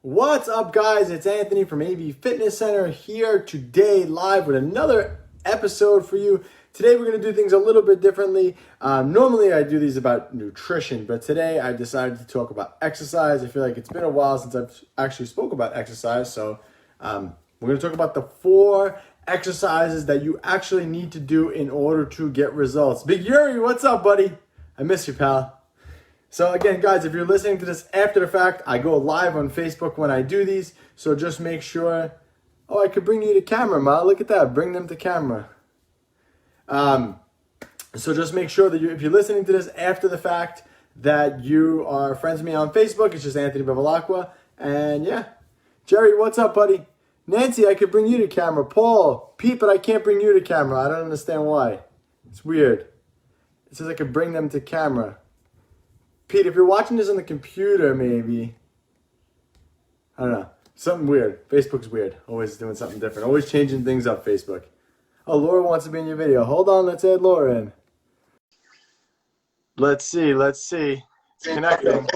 What's up, guys? It's Anthony from AV Fitness Center here today live with another episode for you. Today we're going to do things a little bit differently. Normally I do these about nutrition, but today I decided to talk about exercise. I feel like it's been a while since I've actually spoke about exercise, so we're going to talk about the 4 exercises that you actually need to do in order to get results. Big Yuri, what's up, buddy? I miss you, pal. So again, guys, if you're listening to this after the fact, I go live on Facebook when I do these. So just make sure. Oh, I could bring you to camera, Ma. Look at that. Bring them to camera. So just make sure that if you're listening to this after the fact, that you are friends with me on Facebook. It's just Anthony Bevilacqua. And yeah. Jerry, what's up, buddy? Nancy, I could bring you to camera. Paul, Pete, but I can't bring you to camera. I don't understand why. It's weird. It says I could bring them to camera. Pete, if you're watching this on the computer, maybe, I don't know, something weird. Facebook's weird. Always doing something different. Always changing things up, Facebook. Oh, Laura wants to be in your video. Hold on, let's add Laura in. Let's see. It's connecting.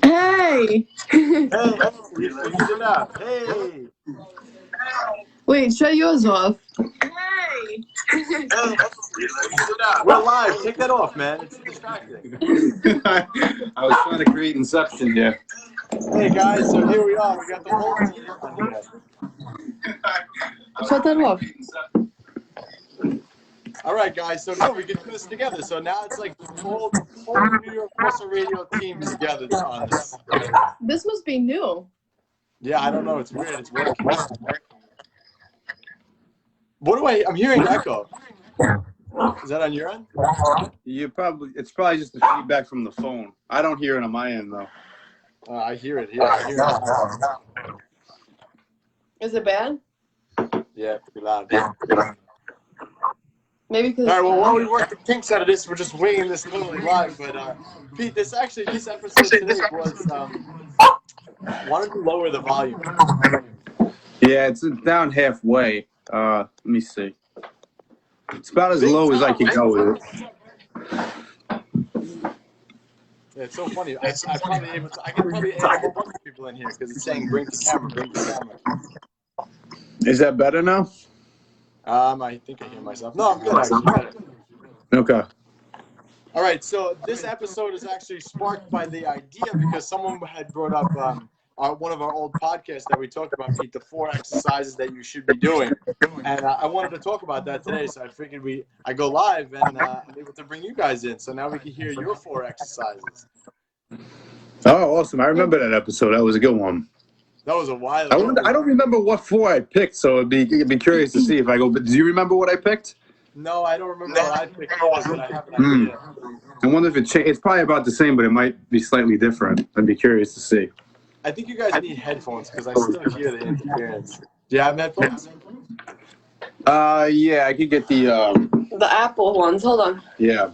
Hey! Hey! Wait, shut yours off. Hey! We're live. Take that off, man. It's distracting. I was trying to create inception here. Hey, guys. So here we are. We got the whole team on here. Shut that off. All right, guys. So now we can do this together. So now it's like the whole New York Muscle Radio team is together on this. This must be new. Yeah, I don't know. It's weird. It's working. I'm hearing echo. Is that on your end? It's probably just the feedback from the phone. I don't hear it on my end though. I hear it. Yeah, I hear it. Is it bad? Yeah, pretty loud. Maybe because. All right. Well, while we work the kinks out of this, we're just winging this literally live. But Pete, this episode today was why don't you lower the volume? Yeah, it's down halfway. Let me see. It's about as low as I can go with it. Yeah, it's so funny. I can probably add a whole bunch of people in here because it's saying bring the camera. Is that better now? I think I hear myself. No, I'm good actually. Okay. All right, so this episode is actually sparked by the idea because someone had brought up one of our old podcasts that we talked about, Pete, the 4 exercises that you should be doing. And I wanted to talk about that today, so I figured I go live and I'm able to bring you guys in. So now we can hear your 4 exercises. Oh, awesome. I remember that episode. That was a good one. That was a while ago. I don't remember what 4 I picked, so it'd be curious to see if I go. But do you remember what I picked? No, I don't remember what I picked, but I have an idea. I wonder if it changed. It's probably about the same, but it might be slightly different. I'd be curious to see. I think you guys need headphones because I still hear the interference. Do you have headphones? Yeah, I could get The Apple ones. Hold on. yeah.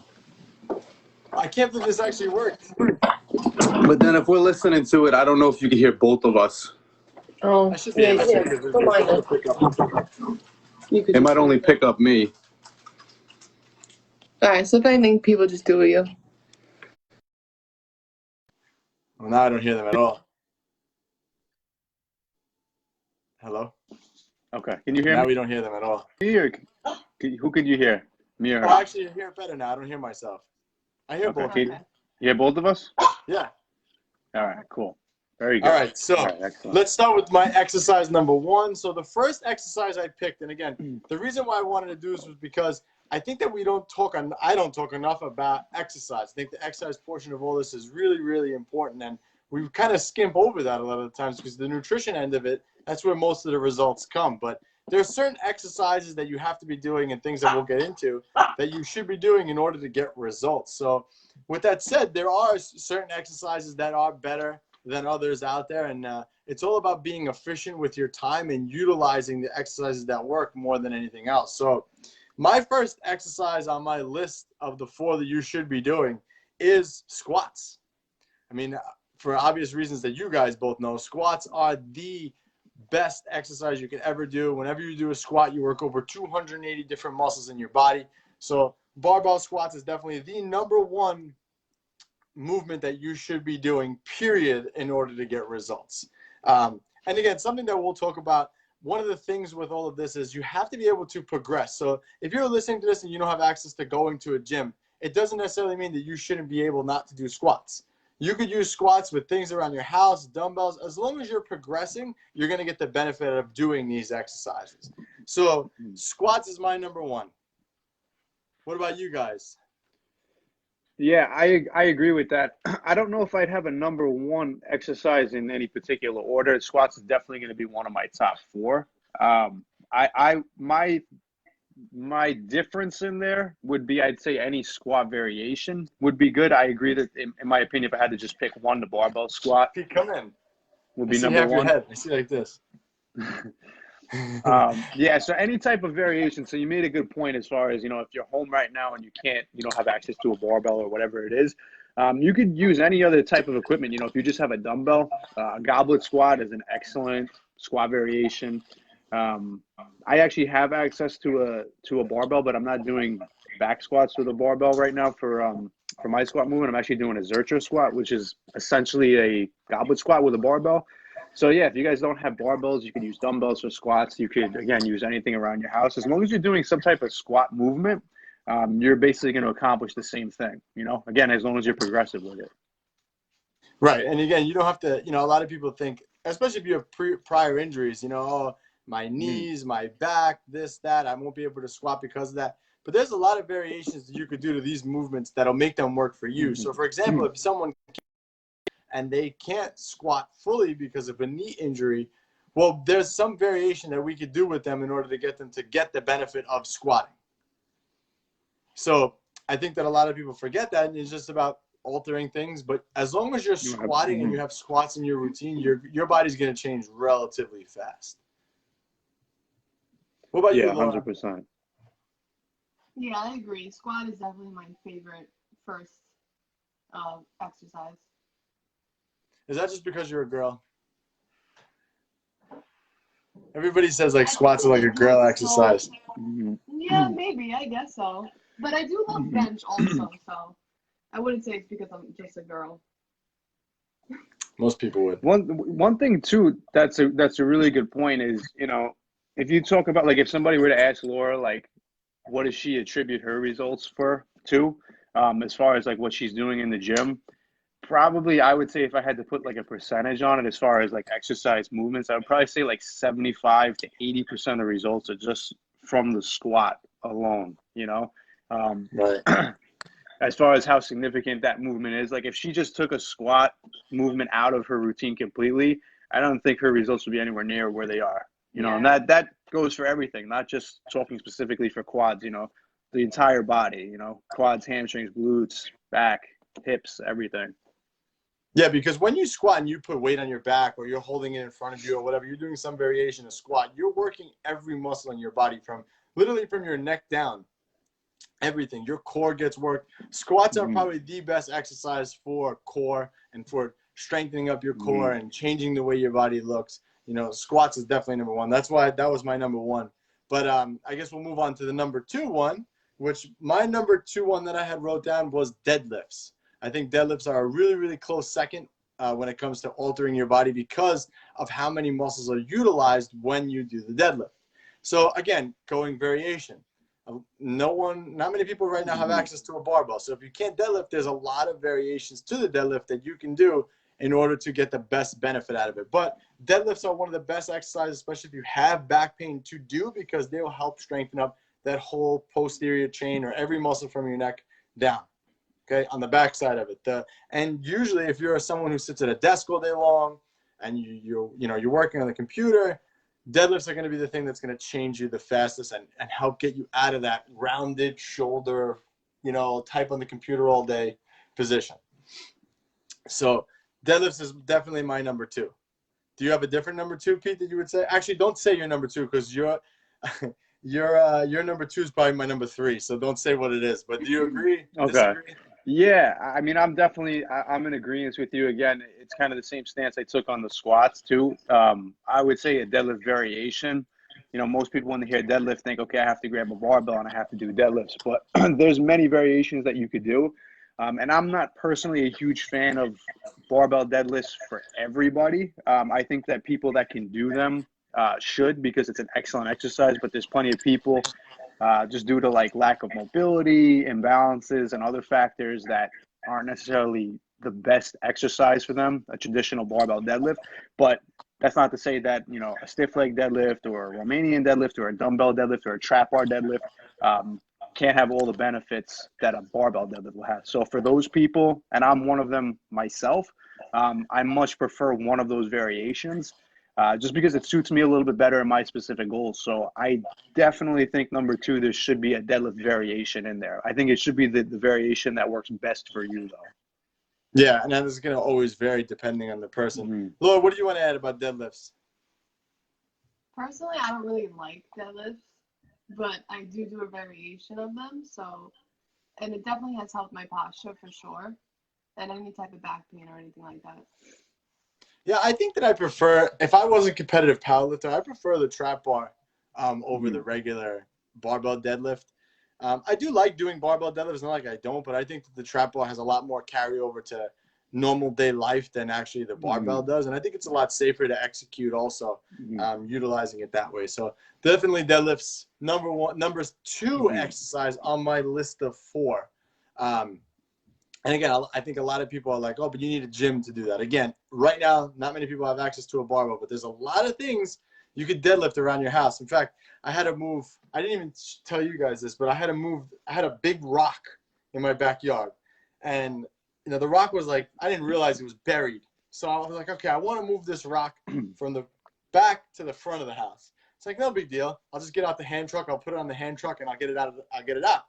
I can't believe this actually worked. But then if we're listening to it, I don't know if you can hear both of us. Oh, I should be able to. Don't mind it. It might only pick up me. Alright, so if anything, people just do it you. Well, now I don't hear them at all. Hello? Okay. Can you hear Now me? we don't hear them at all. Who could you hear? Me or her? Oh, actually, I hear it better now. I don't hear myself. I hear both. Okay. You hear both of us? Yeah. All right, cool. Very good. All right, so excellent. let's start with my exercise number 1. So the first exercise I picked, and again, the reason why I wanted to do this was because I think that I don't talk enough about exercise. I think the exercise portion of all this is really, really important, and we kind of skimp over that a lot of the times because the nutrition end of it, that's where most of the results come. But there's certain exercises that you have to be doing and things that we'll get into that you should be doing in order to get results. So with that said, there are certain exercises that are better than others out there, and it's all about being efficient with your time and utilizing the exercises that work more than anything else. So my first exercise on my list of the 4 that you should be doing is squats. I mean, for obvious reasons that you guys both know, squats are the best exercise you can ever do. Whenever you do a squat, you work over 280 different muscles in your body. So barbell squats is definitely the number 1 movement that you should be doing, period, in order to get results. And again, something that we'll talk about, one of the things with all of this is you have to be able to progress. So if you're listening to this and you don't have access to going to a gym, it doesn't necessarily mean that you shouldn't be able not to do squats. You could use squats with things around your house, dumbbells. As long as you're progressing, you're going to get the benefit of doing these exercises. So squats is my number one. What about you guys? Yeah, I agree with that. I don't know if I'd have a number one exercise in any particular order. Squats is definitely going to be one of my top four. My difference in there would be, I'd say any squat variation would be good. I agree that in my opinion, if I had to just pick one, the barbell squat Come in. would I be see number half one. your head. I see like this. Yeah, so any type of variation. So you made a good point as far as, you know, if you're home right now and you don't have access to a barbell or whatever it is, you could use any other type of equipment. You know, if you just have a dumbbell, a goblet squat is an excellent squat variation. I actually have access to a barbell, but I'm not doing back squats with a barbell right now for my squat movement. I'm actually doing a Zercher squat, which is essentially a goblet squat with a barbell. So yeah, if you guys don't have barbells, you could use dumbbells for squats. You could, again, use anything around your house. As long as you're doing some type of squat movement, you're basically going to accomplish the same thing, you know, again, as long as you're progressive with it. Right. And again, you don't have to, you know, a lot of people think, especially if you have prior injuries, you know, oh, my knees, my back, this, that, I won't be able to squat because of that. But there's a lot of variations that you could do to these movements that'll make them work for you. So for example, if someone and they can't squat fully because of a knee injury, well, there's some variation that we could do with them in order to get them to get the benefit of squatting. So I think that a lot of people forget that, and it's just about altering things. But as long as you're squatting and you have squats in your routine, your body's going to change relatively fast. What about you, Laura? 100%. Yeah, I agree. Squat is definitely my favorite first exercise. Is that just because you're a girl? Everybody says like squats are like a girl exercise. Yeah, maybe. I guess so. But I do love bench also, so I wouldn't say it's because I'm just a girl. Most people would. One thing too, that's a really good point is, you know, if you talk about, like, if somebody were to ask Laura, like, what does she attribute her results to, as far as like what she's doing in the gym, probably I would say if I had to put like a percentage on it as far as like exercise movements, I would probably say like 75 to 80% of the results are just from the squat alone, you know? Right. As far as how significant that movement is, like if she just took a squat movement out of her routine completely, I don't think her results would be anywhere near where they are, you know? And that goes for everything, not just talking specifically for quads, you know, the entire body, you know, quads, hamstrings, glutes, back, hips, everything. Yeah, because when you squat and you put weight on your back or you're holding it in front of you or whatever, you're doing some variation of squat, you're working every muscle in your body from your neck down. Everything. Your core gets worked. Squats are probably the best exercise for core and for strengthening up your core and changing the way your body looks. You know, squats is definitely number one. That's why that was my number one. But I guess we'll move on to the number two one, which my number two one that I had wrote down was deadlifts. I think deadlifts are a really, really close second when it comes to altering your body because of how many muscles are utilized when you do the deadlift. So again, going variation. Not many people right now have access to a barbell. So if you can't deadlift, there's a lot of variations to the deadlift that you can do in order to get the best benefit out of it. But deadlifts are one of the best exercises, especially if you have back pain, to do because they will help strengthen up that whole posterior chain or every muscle from your neck down. Okay, on the back side of it. And usually if you're someone who sits at a desk all day long and you're working on the computer, deadlifts are going to be the thing that's going to change you the fastest and help get you out of that rounded shoulder, you know, type on the computer all day position. So deadlifts is definitely my number two. Do you have a different number two, Pete, that you would say? Actually, don't say your number two because your number two is probably my number three. So don't say what it is. But do you agree? Okay. Disagree? Yeah, I mean, I'm in agreement with you. Again, it's kind of the same stance I took on the squats too. I would say a deadlift variation. You know, most people when they hear deadlift think, okay, I have to grab a barbell and I have to do deadlifts. But there's many variations that you could do. And I'm not personally a huge fan of barbell deadlifts for everybody. I think that people that can do them should, because it's an excellent exercise, but there's plenty of people just due to like lack of mobility, imbalances, and other factors that aren't necessarily the best exercise for them, a traditional barbell deadlift. But that's not to say that, you know, a stiff leg deadlift or a Romanian deadlift or a dumbbell deadlift or a trap bar deadlift can't have all the benefits that a barbell deadlift will have. So for those people, and I'm one of them myself, I much prefer one of those variations just because it suits me a little bit better in my specific goals. So I definitely think number 2, there should be a deadlift variation in there. I think it should be the variation that works best for you, though. Yeah, and that is going to always vary depending on the person. Mm-hmm. Laura, what do you want to add about deadlifts? Personally, I don't really like deadlifts, but I do a variation of them. So, and it definitely has helped my posture for sure, and any type of back pain or anything like that. Yeah, I think that I prefer, if I wasn't a competitive powerlifter, I prefer the trap bar over the regular barbell deadlift. I do like doing barbell deadlifts, not like I don't, but I think that the trap bar has a lot more carryover to normal day life than actually the barbell does. And I think it's a lot safer to execute also, utilizing it that way. So definitely deadlifts, number 2 exercise on my list of 4. And again, I think a lot of people are like, oh, but you need a gym to do that. Again, right now, not many people have access to a barbell, but there's a lot of things you could deadlift around your house. In fact, I had to move. I didn't even tell you guys this, but I had to move. I had a big rock in my backyard. And, you know, the rock was like, I didn't realize it was buried. So I was like, okay, I want to move this rock from the back to the front of the house. It's like, no big deal. I'll just get out the hand truck. I'll put it on the hand truck and I'll get it out. I'll get it out.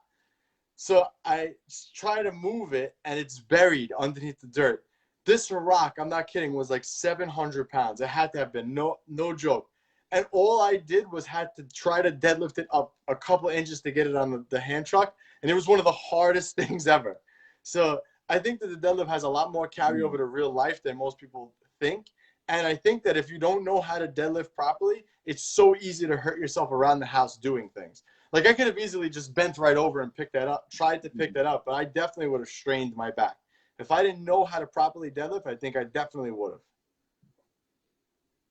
So I try to move it, and it's buried underneath the dirt. This rock, I'm not kidding, was like 700 pounds. It had to have been, no joke. And all I did was had to try to deadlift it up a couple of inches to get it on the hand truck, and it was one of the hardest things ever. So I think that the deadlift has a lot more carryover to real life than most people think. And I think that if you don't know how to deadlift properly, it's so easy to hurt yourself around the house doing things. Like, I could have easily just bent right over and picked that up, tried to pick that up, but I definitely would have strained my back. If I didn't know how to properly deadlift, I think I definitely would have.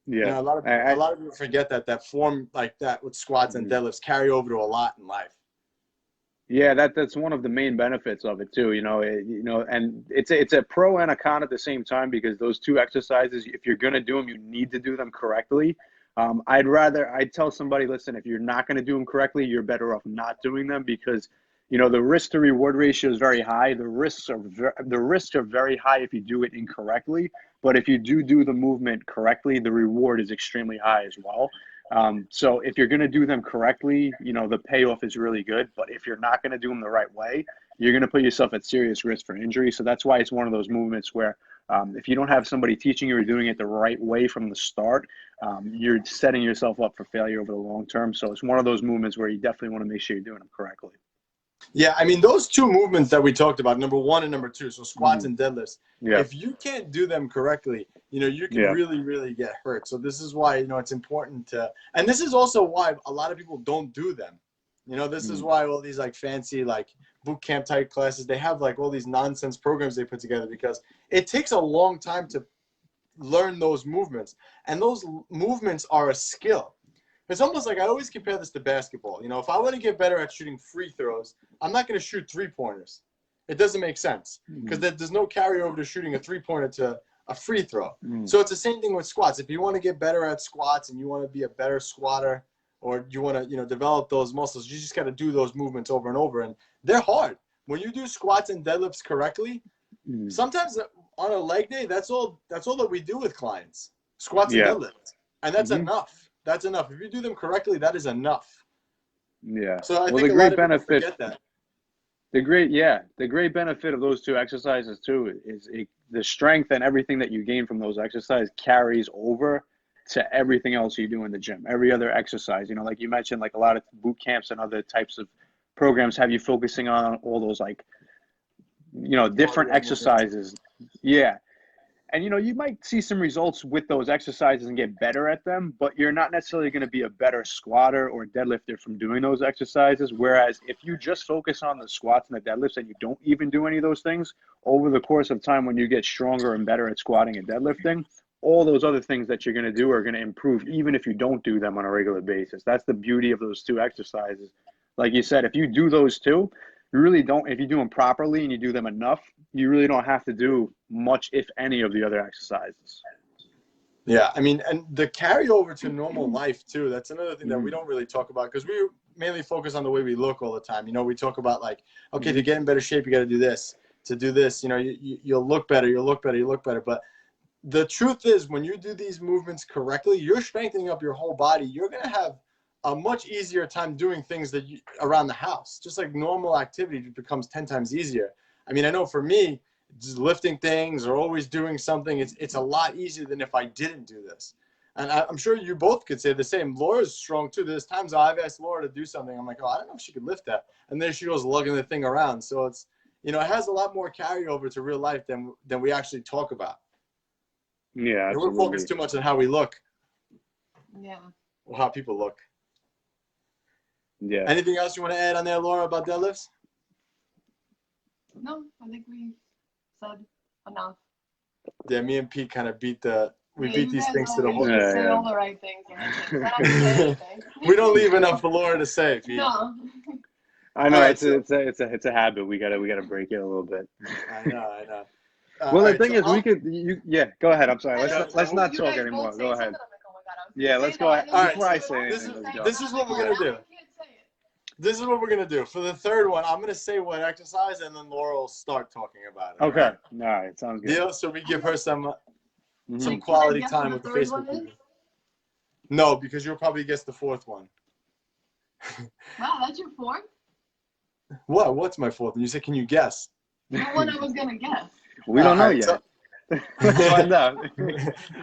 Yeah. You know, a lot of people forget that form like that with squats and deadlifts carry over to a lot in life. Yeah, that's one of the main benefits of it too. And it's a pro and a con at the same time, because those 2 exercises, if you're gonna do them, you need to do them correctly. I'd tell somebody, listen, if you're not going to do them correctly, you're better off not doing them, because, you know, the risk to reward ratio is very high. The risks are very high if you do it incorrectly, but if you do the movement correctly, the reward is extremely high as well. So if you're going to do them correctly, you know, the payoff is really good, but if you're not going to do them the right way, you're going to put yourself at serious risk for injury. So that's why it's one of those movements where if you don't have somebody teaching you or doing it the right way from the start, you're setting yourself up for failure over the long term. So it's one of those movements where you definitely want to make sure you're doing them correctly. Yeah, I mean, those 2 movements that we talked about, number 1 and number 2, so squats and deadlifts, if you can't do them correctly, you know, you can really, really get hurt. So this is why, you know, it's important to, and this is also why a lot of people don't do them. You know, this is why all these like fancy like boot camp type classes, they have like all these nonsense programs they put together, because it takes a long time to learn those movements. And those movements are a skill. It's almost like, I always compare this to basketball. You know, if I want to get better at shooting free throws, I'm not going to shoot 3-pointers. It doesn't make sense, because there's no carryover to shooting a 3-pointer to a free throw. So it's the same thing with squats. If you want to get better at squats and you want to be a better squatter, or you want to, you know, develop those muscles, you just got to do those movements over and over. And they're hard. When you do squats and deadlifts correctly, sometimes on a leg day, that's all that we do with clients, squats and deadlifts. And that's enough. That's enough. If you do them correctly, that is enough. Yeah. So I think a lot of people forget that. The great benefit of those 2 exercises too is the strength and everything that you gain from those exercises carries over to everything else you do in the gym. Every other exercise, you know, like you mentioned, like a lot of boot camps and other types of programs have you focusing on all those, like, you know, different exercises. Yeah. And, you know, you might see some results with those exercises and get better at them, but you're not necessarily going to be a better squatter or deadlifter from doing those exercises. Whereas if you just focus on the squats and the deadlifts and you don't even do any of those things, over the course of time, when you get stronger and better at squatting and deadlifting, all those other things that you're going to do are going to improve even if you don't do them on a regular basis. That's the beauty of those two exercises. Like you said, if you do those two, you really don't, if you do them properly and you do them enough, you really don't have to do much, if any, of the other exercises. Yeah, I mean, and the carryover to normal life too, that's another thing that we don't really talk about because we mainly focus on the way we look all the time. You know, we talk about like, okay, to get in better shape, you got to do this. To do this, you know, you'll look better, you'll look better, you look better. But the truth is, when you do these movements correctly, you're strengthening up your whole body. You're going to have a much easier time doing things that around the house. Just like normal activity becomes 10 times easier. I mean, I know for me, just lifting things or always doing something, it's a lot easier than if I didn't do this. And I'm sure you both could say the same. Laura's strong too. There's times I've asked Laura to do something. I'm like, oh, I don't know if she could lift that. And then she goes lugging the thing around. So it's, you know, it has a lot more carryover to real life than we actually talk about. Yeah, we're focused too much on how we look. Yeah. Or how people look. Yeah. Anything else you want to add on there, Laura, about deadlifts? No, I think we said enough. Yeah, me and Pete kind of beat these things to the whole. wall. Say all the right things. I don't say anything. We don't leave enough for Laura to say, Pete. No. I know, right, it's a habit. We gotta break it a little bit. I know. Well, the thing is, go ahead. I'm sorry. Let's not You talk guys anymore. both Go say ahead. something, I'm like, oh my God, I was Yeah, gonna let's say go that. ahead. All right, Before I so say anything, let's go. this is what we're gonna do. This is what we're gonna do. For the third one, I'm gonna say what exercise, and then Laura will start talking about it. Okay. Right? All right. Sounds good. Deal. So we give her some Can quality I guess time what with the the third Facebook one is? people. No, because you'll probably guess the fourth one. Wow, that's your fourth? What? What's my fourth? And you said, can you guess? The one I was gonna guess. We don't know All right, yet. Let's find out.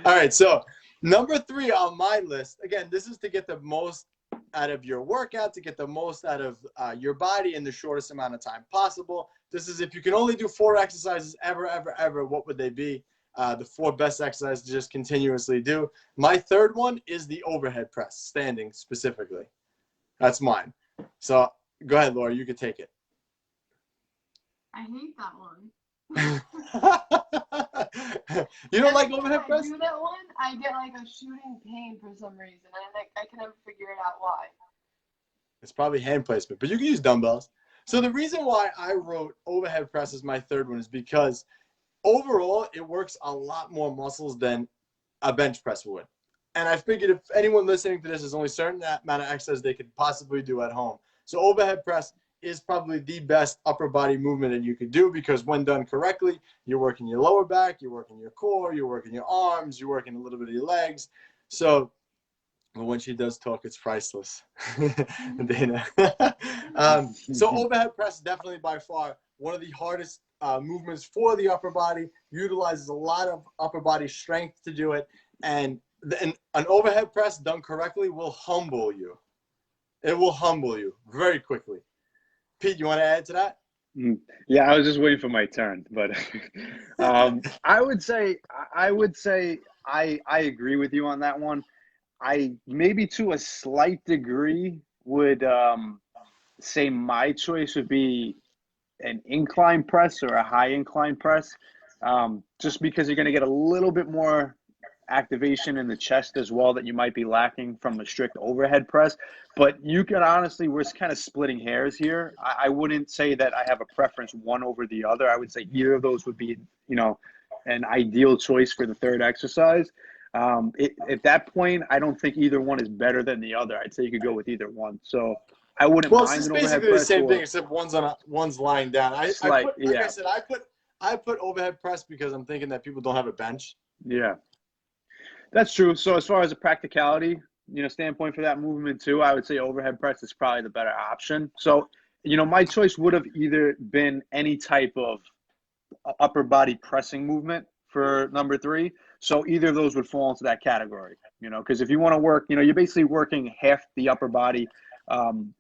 All right. So number 3 on my list. Again, this is to get the most out of your workout, to get the most out of your body in the shortest amount of time possible. This is if you can only do 4 exercises ever, what would they be? The 4 best exercises to just continuously do. My third one is the overhead press, standing specifically. That's mine. So go ahead, Laura. You could take it. I hate that one. You don't like overhead When press? I do that one, I get like a shooting pain for some reason. I can never figure it out why. It's probably hand placement, but you can use dumbbells. So the reason why I wrote overhead press as my third one is because overall it works a lot more muscles than a bench press would. And I figured if anyone listening to this is only certain amount of exercise they could possibly do at home. So overhead press is probably the best upper body movement that you could do because when done correctly, you're working your lower back, you're working your core, you're working your arms, you're working a little bit of your legs. So when she does talk, it's priceless. Dana. So overhead press is definitely by far one of the hardest movements for the upper body, utilizes a lot of upper body strength to do it. And an overhead press done correctly will humble you. It will humble you very quickly. Pete, you want to add to that? Yeah, I was just waiting for my turn, but I would say I agree with you on that one. I maybe to a slight degree would say my choice would be an incline press or a high incline press, just because you're going to get a little bit more activation in the chest as well that you might be lacking from the strict overhead press. But you can honestly, we're kind of splitting hairs here. I wouldn't say that I have a preference one over the other. I would say either of those would be, you know, an ideal choice for the third exercise. At that point, I don't think either one is better than the other. I'd say you could go with either one. So I wouldn't Well, mind it's an just overhead basically the press same thing, except one's lying down. I put overhead press because I'm thinking that people don't have a bench. Yeah. That's true. So as far as a practicality, you know, standpoint for that movement too, I would say overhead press is probably the better option. So, you know, my choice would have either been any type of upper body pressing movement for number 3. So either of those would fall into that category, you know, because if you want to work, you know, you're basically working half the upper body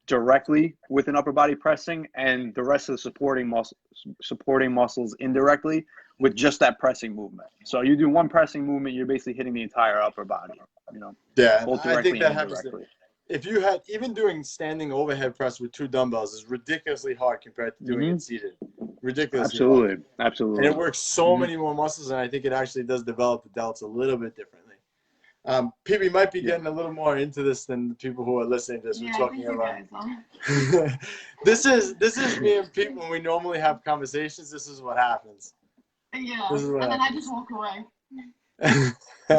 directly with an upper body pressing and the rest of the supporting muscles indirectly with just that pressing movement. So you do one pressing movement, you're basically hitting the entire upper body, you know, Yeah, both I think directly that and happens. indirectly. If you had even doing standing overhead press with 2 dumbbells is ridiculously hard compared to doing it seated. Ridiculously hard. Absolutely. Absolutely. And it works so many more muscles, and I think it actually does develop the delts a little bit differently. People might be getting a little more into this than the people who are listening to this. Yeah, We're talking about. guys This is me and Pete when we normally have conversations. This is what happens. Yeah, This is what and then I happens. just walk away.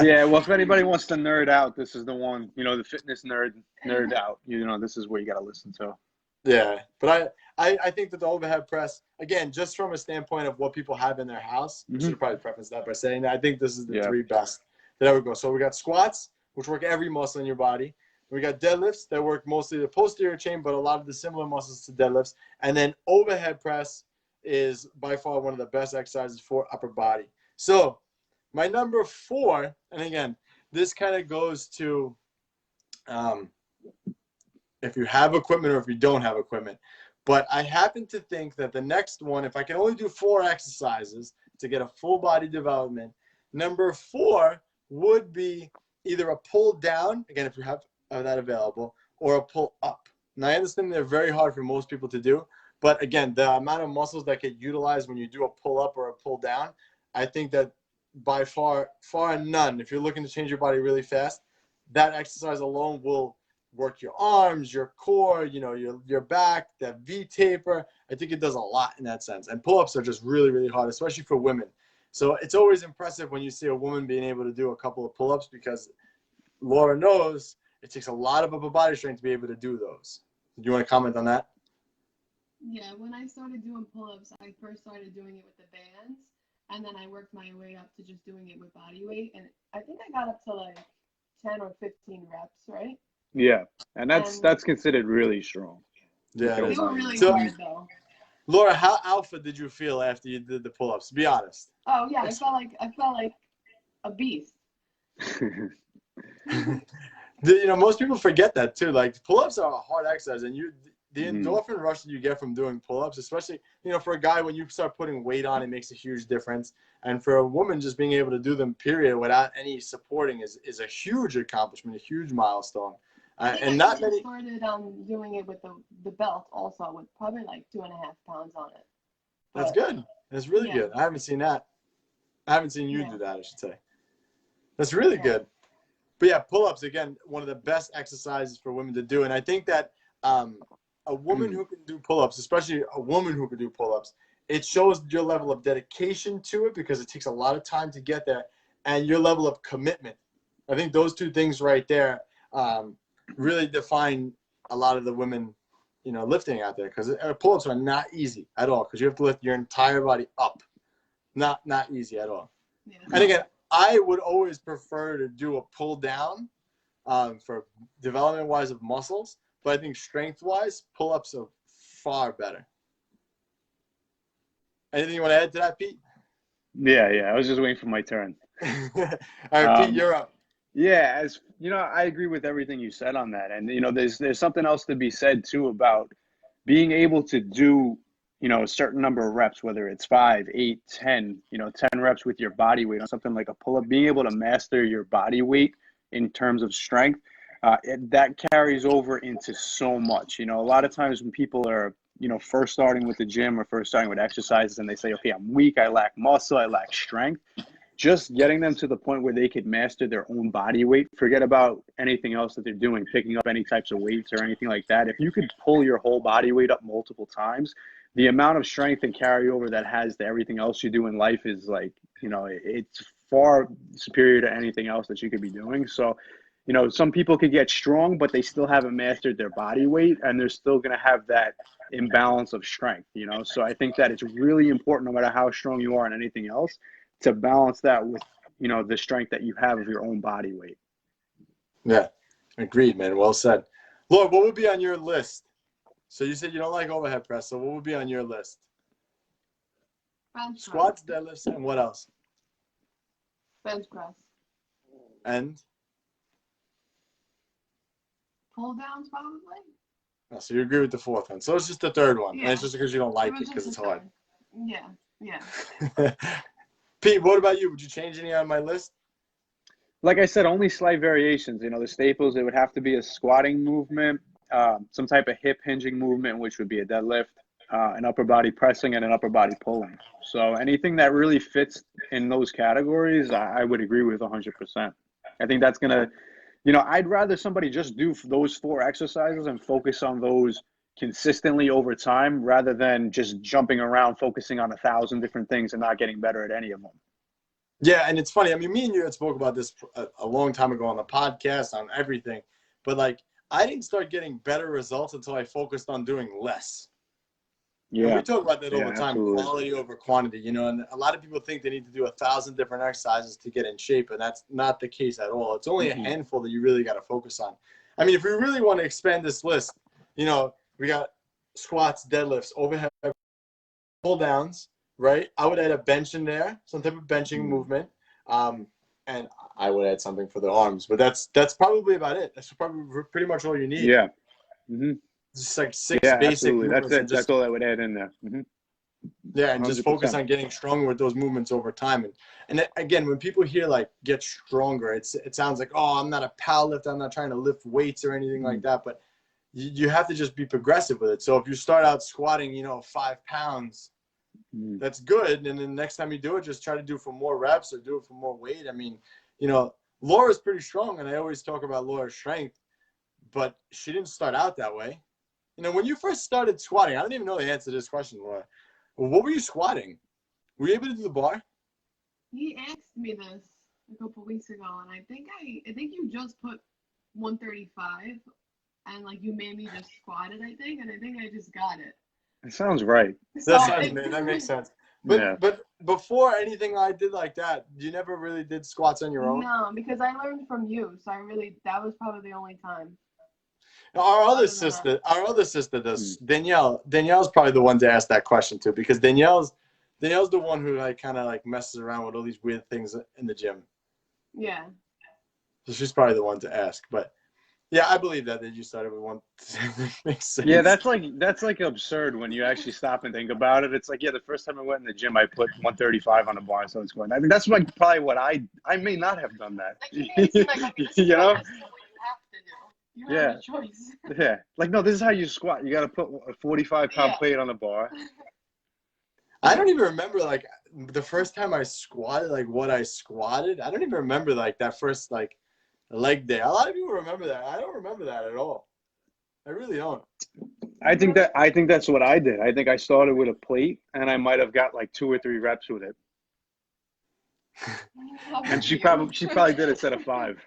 Yeah, well, if anybody wants to nerd out, this is the one, you know, the fitness nerd out. You know, this is where you got to listen to. Yeah, but I think that the overhead press, again, just from a standpoint of what people have in their house, I should probably preface that by saying that I think this is the 3 best that ever go. So we got squats, which work every muscle in your body. We got deadlifts that work mostly the posterior chain, but a lot of the similar muscles to deadlifts. And then overhead press is by far one of the best exercises for upper body. So my number 4, and again, this kind of goes to if you have equipment or if you don't have equipment. But I happen to think that the next one, if I can only do 4 exercises to get a full body development, number 4 would be either a pull down, again, if you have that available, or a pull up. Now, I understand they're very hard for most people to do, but again, the amount of muscles that get utilized when you do a pull up or a pull down, I think that by far and none, if you're looking to change your body really fast, that exercise alone will work your arms, your core, you know, your back, that V taper. I think it does a lot in that sense. And pull-ups are just really, really hard, especially for women. So it's always impressive when you see a woman being able to do a couple of pull-ups because Laura knows it takes a lot of upper body strength to be able to do those. Do you want to comment on that? Yeah, when I started doing pull-ups, I first started doing it with the bands, and then I worked my way up to just doing it with body weight, and I think I got up to like 10 or 15 reps, right? Yeah, and that's considered really strong. Yeah, They were really hard though. Laura, how alpha did you feel after you did the pull-ups? Be honest. Oh yeah, I felt like a beast. You know, most people forget that too. Like pull-ups are a hard exercise, and the endorphin rush that you get from doing pull-ups, especially, you know, for a guy, when you start putting weight on, it makes a huge difference. And for a woman, just being able to do them, period, without any supporting is a huge accomplishment, a huge milestone. And not many. Started doing it with the belt also, with probably like 2.5 pounds on it. That's good. That's really good. I haven't seen that. I haven't seen you do that, I should say. That's really good. But yeah, pull-ups, again, one of the best exercises for women to do. And I think that a woman who can do pull-ups, especially a woman who can do pull-ups, it shows your level of dedication to it because it takes a lot of time to get there, and your level of commitment. I think those 2 things right there really define a lot of the women, you know, lifting out there, because pull-ups are not easy at all because you have to lift your entire body up. Not easy at all. Yeah. And again, I would always prefer to do a pull down for development wise of muscles, but I think strength wise, pull-ups are far better. Anything you want to add to that, Pete? Yeah, I was just waiting for my turn. All right, Pete, you're up. Yeah, as you know, I agree with everything you said on that. And, you know, there's something else to be said too about being able to do, you know, a certain number of reps, whether it's 5, 8, 10, you know, 10 reps with your body weight on something like a pull-up, being able to master your body weight in terms of strength, that carries over into so much. You know, a lot of times when people are, you know, first starting with the gym or first starting with exercises and they say, okay, I'm weak, I lack muscle, I lack strength. Just getting them to the point where they could master their own body weight, forget about anything else that they're doing, picking up any types of weights or anything like that. If you could pull your whole body weight up multiple times, the amount of strength and carryover that has to everything else you do in life is like, you know, it's far superior to anything else that you could be doing. So, you know, some people could get strong, but they still haven't mastered their body weight, and they're still going to have that imbalance of strength, you know? So I think that it's really important, no matter how strong you are in anything else, to balance that with, you know, the strength that you have of your own body weight. Yeah, agreed, man. Well said. Laura, what would be on your list? So you said you don't like overhead press, so what would be on your list? Bench Squats, deadlifts, and what else? Bench press. And? Pull downs, probably. Oh, so you agree with the 4th one. So it's just the 3rd one. Yeah. And it's just because you don't like it because it's hard. Yeah. Pete, what about you? Would you change any on my list? Like I said, only slight variations. You know, the staples, it would have to be a squatting movement, some type of hip hinging movement, which would be a deadlift, an upper body pressing, and an upper body pulling. So anything that really fits in those categories, I would agree with 100%. I think that's going to, you know, I'd rather somebody just do those 4 exercises and focus on those consistently over time rather than just jumping around, focusing on 1,000 different things and not getting better at any of them. Yeah, and it's funny. I mean, me and you had spoke about this a long time ago on the podcast, on everything. But, like, I didn't start getting better results until I focused on doing less. Yeah. And we talk about that all the time, absolutely. quality over quantity, you know, and a lot of people think they need to do 1,000 different exercises to get in shape, and that's not the case at all. It's only a handful that you really got to focus on. I mean, if we really want to expand this list, you know, we got squats, deadlifts, overhead, pull downs, right? I would add a bench in there, some type of benching movement, and I would add something for the arms. But that's probably about it. That's probably pretty much all you need. Yeah. Just like 6 Yeah, basic absolutely. movements. That's all I would add in there. Yeah, and just 100%. focus on getting stronger with those movements over time. And again, when people hear like get stronger, it sounds like, oh, I'm not a power lifter, I'm not trying to lift weights or anything like that. But you have to just be progressive with it. So if you start out squatting, you know, 5 pounds, that's good. And then the next time you do it, just try to do it for more reps or do it for more weight. I mean, you know, Laura's pretty strong, and I always talk about Laura's strength, but she didn't start out that way. You know, when you first started squatting, I don't even know the answer to this question, Laura. What were you squatting? Were you able to do the bar? He asked me this a couple weeks ago, and I think you just put 135, and like you made me just squat it, I think, and I think I just got it. It sounds right. That makes sense. But before anything I did like that, you never really did squats on your own? No, because I learned from you, so that was probably the only time. Our other sister does. Danielle's probably the one to ask that question to, because Danielle's the one who like kind of like messes around with all these weird things in the gym. Yeah. So she's probably the one to ask. But yeah, I believe that you started with one. Makes sense. Yeah, that's like absurd when you actually stop and think about it. It's like, yeah, the first time I went in the gym, I put 135 on the bar, so it's going. I mean, that's like probably what I may not have done that. You know. You have a choice. Yeah. Like, no, this is how you squat. You got to put a 45-pound plate on the bar. I don't even remember, like, the first time I squatted, like, what I squatted. I don't even remember, like, that first, like, leg day. A lot of people remember that. I don't remember that at all. I really don't. I think that's what I did. I think I started with a plate, and I might have got, like, 2 or 3 reps with it. And she probably did it instead of 5.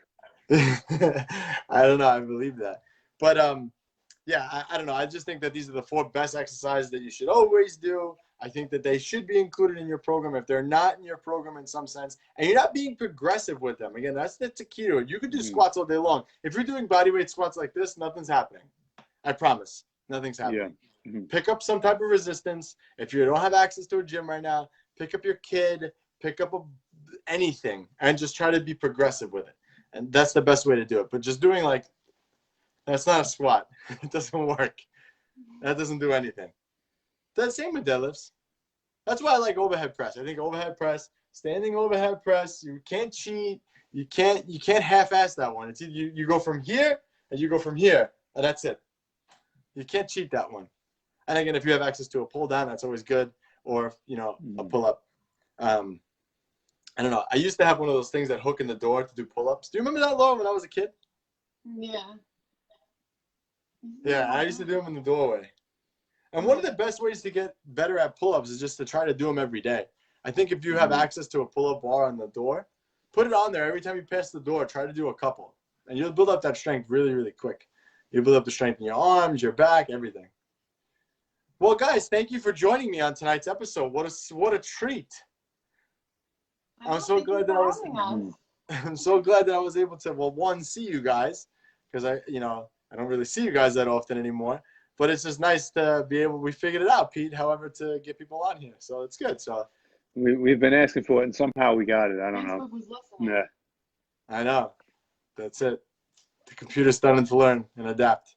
I don't know. I believe that. But yeah, I don't know. I just think that these are the 4 best exercises that you should always do. I think that they should be included in your program. If they're not in your program in some sense, and you're not being progressive with them, again, that's the key to it. You can do squats all day long. If you're doing bodyweight squats like this, nothing's happening. I promise. Nothing's happening. Yeah. Pick up some type of resistance. If you don't have access to a gym right now, pick up your kid, pick up anything, and just try to be progressive with it. And that's the best way to do it. But just doing like, that's not a squat. It doesn't work. That doesn't do anything. The same with deadlifts. That's why I like overhead press. I think overhead press, standing overhead press, you can't cheat. You can't half-ass that one. It's either you go from here and you go from here, and that's it. You can't cheat that one. And again, if you have access to a pull down, that's always good. Or, you know, a pull up. I don't know. I used to have one of those things that hook in the door to do pull-ups. Do you remember that, Laura, when I was a kid? Yeah. Yeah, I used to do them in the doorway. And one of the best ways to get better at pull-ups is just to try to do them every day. I think if you have access to a pull-up bar on the door, put it on there. Every time you pass the door, try to do a couple. And you'll build up that strength really, really quick. You'll build up the strength in your arms, your back, everything. Well, guys, thank you for joining me on tonight's episode. What a treat. I'm so glad that I was able to, well, one, see you guys, because I don't really see you guys that often anymore. But it's just nice to be able. We figured it out, Pete. However, to get people on here, so it's good. So we've been asking for it, and somehow we got it. I don't know. Yeah, I know. That's it. The computer's starting to learn and adapt.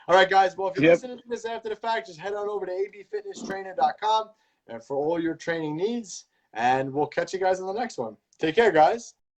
All right, guys. Well, if you're listening to this after the fact, just head on over to abfitnesstrainer.com and for all your training needs. And we'll catch you guys on the next one. Take care, guys.